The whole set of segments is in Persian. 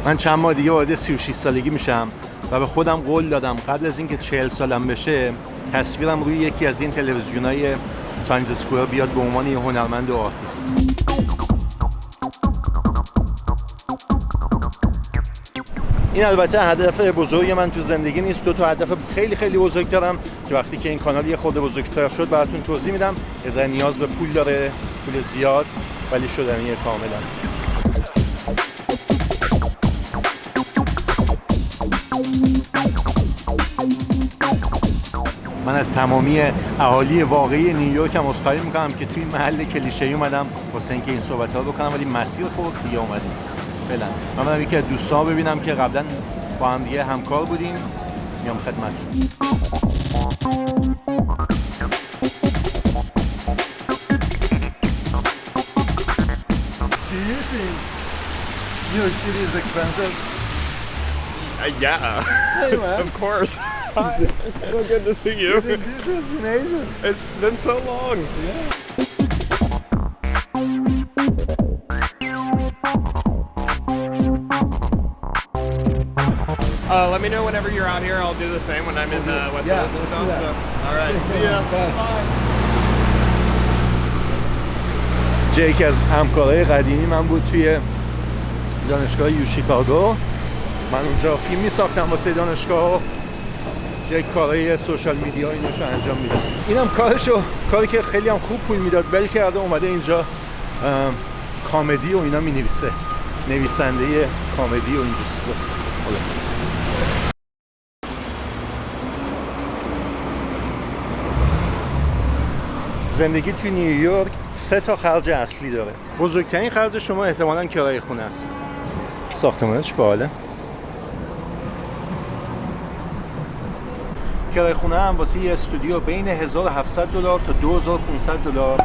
من چند ماه دیگه وارد 36 سالگی میشم و به خودم قول دادم قبل از اینکه 40 سالم بشه تصویرم روی یکی از این تلویزیونای تایمز اسکوئر بیاد به عنوان یه هنرمند و آرتیست. این البته هدف بزرگ من تو زندگی نیست. دو تا هدف خیلی خیلی بزرگ دارم که وقتی که این کانال یه خورده بزرگتر شد براتون توضیح میدم. یه نیاز به پول داره، پول زیاد، ولی شدنیه کاملا. من از تمامی اهالی واقعی نیویورک هم عذرخواهی میکنم که توی محل کلیشه‌ای اومدم واسه اینکه این صحبت‌ها رو بکنم، ولی مسیر خورد دیگه اومدیم. فعلا من برم یکی از دوستان ببینم که قبلا با هم دیگه همکار بودیم، میام خدمتتون. Do you think New York City is expensive? Yeah. Hey man. Of course. Hi. So good to see you. It's been ages. It's been so long. Yeah. Let me know whenever you're out here. I'll do the same when I'm in West Village and stuff. So, all right. See ya. Bye. یکی از همکارای قدیمی من بود توی دانشگاه یو شیکاگو. من اونجا فیلم می‌ساختم واسه دانشگاه و یک کارهای سوشال میدیا ایناشو انجام میدم. اینم کاری که خیلی هم خوب پول میداد. بل کرده اومده اینجا کامدی و اینا مینویسه. نویسنده کامدی و این چیزاست. زندگی توی نیویورک 3 تا خرج اصلی داره. بزرگترین خرج شما احتمالاً کرایه خونه است. ساختمانش باحاله. کرایه خونه هم واسه یه استودیو بین $1,700 تا $2,500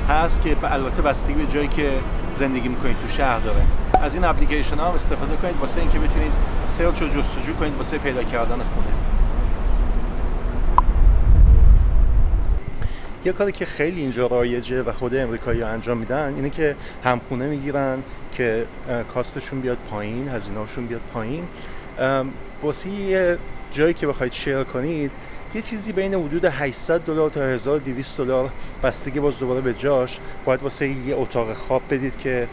هست که البته بستگی به جایی که زندگی میکنید تو شهر داره. از این اپلیکیشن ها هم استفاده کنید واسه اینکه بتونید سرچ و جستجو کنید واسه پیدا کردن خونه. یه کاری که خیلی اینجا رایجه و خود امریکایی‌ها انجام میدن اینه که همخونه میگیرن که کاستشون بیاد پایین، هزینه‌هاشون بیاد پایین. واسه یه جایی که بخواید شیر کنید یه چیزی بین حدود $800 تا $1,200 بستگی باز دوباره به جاش باید واسه یه اتاق خواب بدید که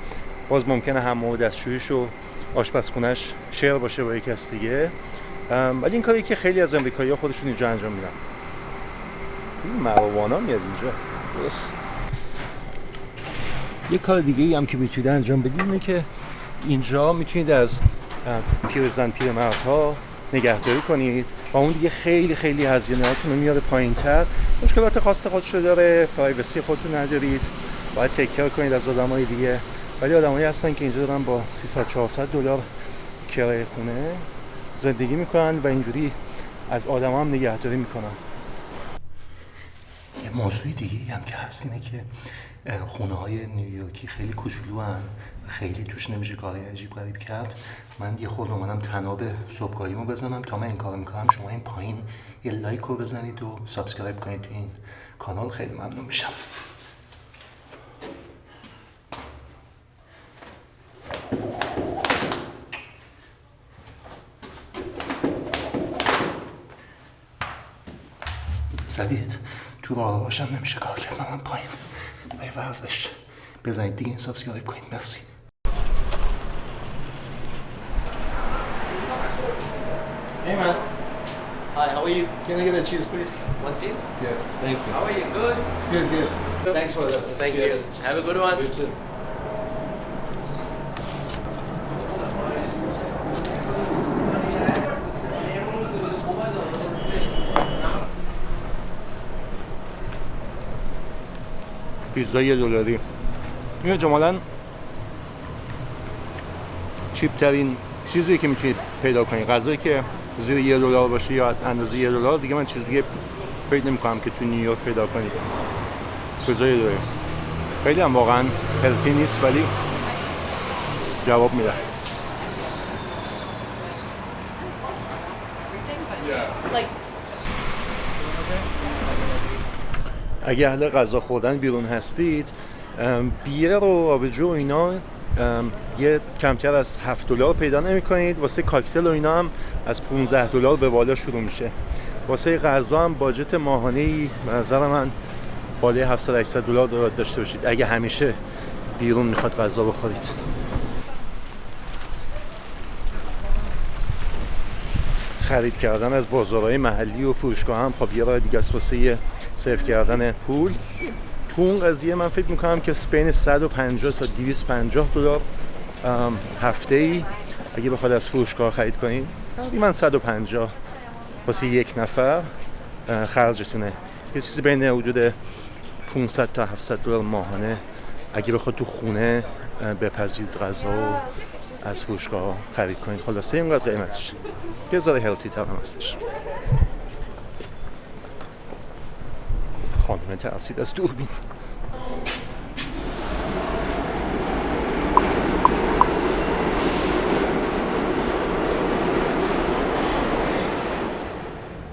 باز ممکنه حمام و دستشویش و آشپزخونه‌اش شیر باشه با یک کس دیگه. ولی این کاری که خیلی از امریکایی‌ها خودشون اینجا انجام میدن. این ماروانا میاد اینجا. یه کار دیگه‌ای هم که میتونید انجام بدید اینه که اینجا میتونید از پیرزن پیرمردها نگهداری کنید و اون دیگه خیلی خیلی هزینه‌هاتون رو میاره پایین‌تر. مشکلات خاص خودش رو داره، پرایوسی خودتون ندارید، باید تکیه کنید از آدمای دیگه. ولی آدمایی هستن که اینجا دارن با $300-400 کرایه خونه زندگی میکنن و اینجوری از آدما هم نگهداری میکنن. یه موضوع دیگه هم که هست اینه که خونه‌های نیویورکی خیلی کوچولوان و خیلی توش نمیشه کارهای عجیب غریب کرد. من یه خورده اومدم تناب صبحگاهیمو بزنم. تا من این کارو میکنم شما این پایین یه لایک رو بزنید و سابسکرایب کنید تو این کانال، خیلی ممنون میشم. زدید تو راه‌هاش هم نمیشه کار کرد. من پایین ای ورزش بزنید دیگه، این سابسکرایب کنید. مرسی. Hey man. Hi, how are you? Can I get a cheese please? One cheese? Yes, thank you. How are you? Good? Good. Thanks for that. Thank you. Have a good one. You too. پیزا $1. این احتمالاً چیپ ترین چیزی که میتونید پیدا کنید. غذایی که زیر $1 باشه یا اندازه $1 دیگه من چیز دیگه پیدا نمی‌کنم که تو نیویورک پیدا کنید. پیزا $1. خیلی هم واقعاً هلتی نیست ولی جواب میده. اگه اهل غذا خوردن بیرون هستید، بیر و آبجو و اینا یه کمتر از $7 پیدا نمی‌کنید. واسه کاکتل و اینا هم از $15 به بالا شروع میشه. واسه غذا هم باجت ماهانه‌ای به نظر من بالای $700-800 داشته باشید اگه همیشه بیرون میخواد غذا بخورید. خرید کردن از بازارهای محلی و فروشگاه هم خب یه راه دیگه است واسه سیو کردن پول. تو اون قضیه من فکر میکنم که بین $150 تا $250 هفته‌ای اگه بخواد از فروشگاه خرید کنین تقریبا 150 واسه یک نفر خرجتونه. یه چیزی بین حدود $500 تا $700 ماهانه اگه بخواد تو خونه بپزید غذا و از فروشگاه خرید کنید. خلاصه اینقدر قیمتش یه ذره هلتی تر هم هستش. خانم ترسید از دوربین.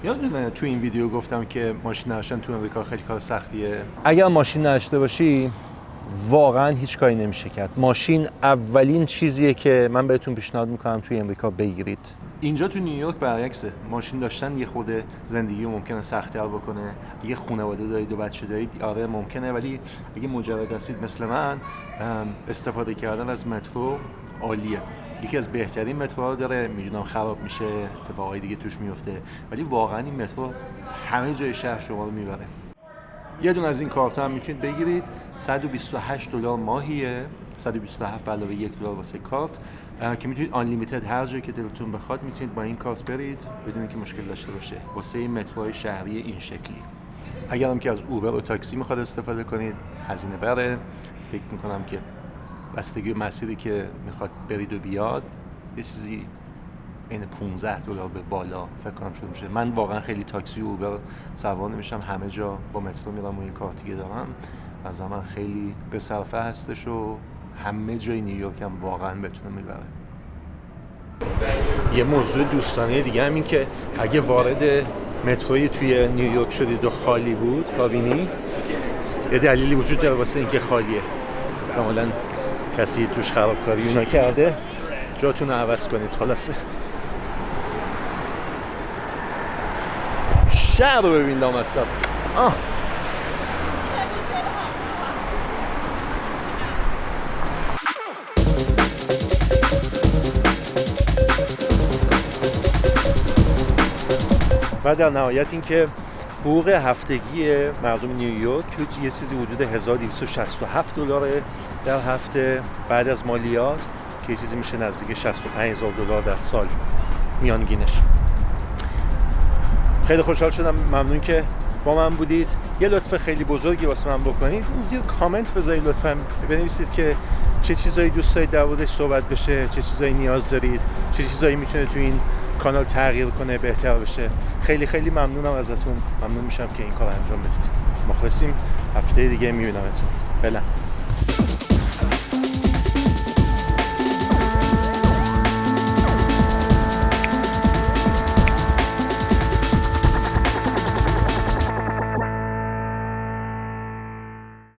یادتونه تو این ویدیو گفتم که ماشین نداشتن تو امریکا خیلی کار سختیه. اگر ماشین نداشته باشی واقعا هیچ کاری نمیشه کرد. ماشین اولین چیزیه که من بهتون پیشنهاد میکنم توی امریکا بگیرید. اینجا تو نیویورک برعکسه. ماشین داشتن یه خود زندگی رو ممکنه سخت‌تر بکنه. اگه خانواده دارید و بچه دارید آره ممکنه، ولی اگه مجرد هستید مثل من استفاده کردن از مترو عالیه. یکی از بهترین متروها داره. میدونم خراب میشه، اتفاقای دیگه توش میفته، ولی واقعا این مترو همه جای شهر شما رو میبره. یه دونه از این کارت هم میتونید بگیرید. $128 ماهیه، 127 به علاوه $1 واسه کارت که میتونید آنلیمیتد هر جایی که دلتون بخواد میتونید با این کارت برید بدون اینکه مشکل داشته باشه. واسه متروهای شهری این شکلی. اگر هم که از اوبر و تاکسی میخواد استفاده کنید هزینه بره. فکر میکنم که بستگی به مسیری که میخواد برید و بیاد یه چیزی این $15 به بالا فکر کنم شروع میشه. من واقعا خیلی تاکسی و اوبر سوار نمیشم، همه جا با مترو میرم و این کارتی که دارم از من خیلی به صرفه هستش و همه جای نیویورک هم واقعا بتونه میبره. یه موضوع دوستانه دیگه هم این که اگه وارد متروی توی نیویورک شدید و خالی بود کابینی، یه دلیلی وجود داره واسه اینکه خالیه. احتمالاً کسی توش خرابکاری اونا کرده، جاتون رو عوض کنید. خلاصه شهر رو ببین لامصب. و در نهایت این که حقوق هفتگی مردم نیویورک یه چیزی حدود $1267 در هفته بعد از مالیات که یه چیزی میشه نزدیک $65,000 در سال میانگینش. خیلی خوشحال شدم، ممنون که با من بودید. یه لطف خیلی بزرگی واسه من بکنید، زیر کامنت بذارید لطفاً، بنویسید که چه چیزایی دوست دارید در موردش صحبت بشه، چه چیزایی نیاز دارید، چه چیزایی میتونه تو این کانال تغییر کنه، بهتر بشه. خیلی خیلی ممنونم ازتون. ممنون میشم که این کار انجام بدید. مخلصیم. هفته دیگه میبینمتون. فعلا.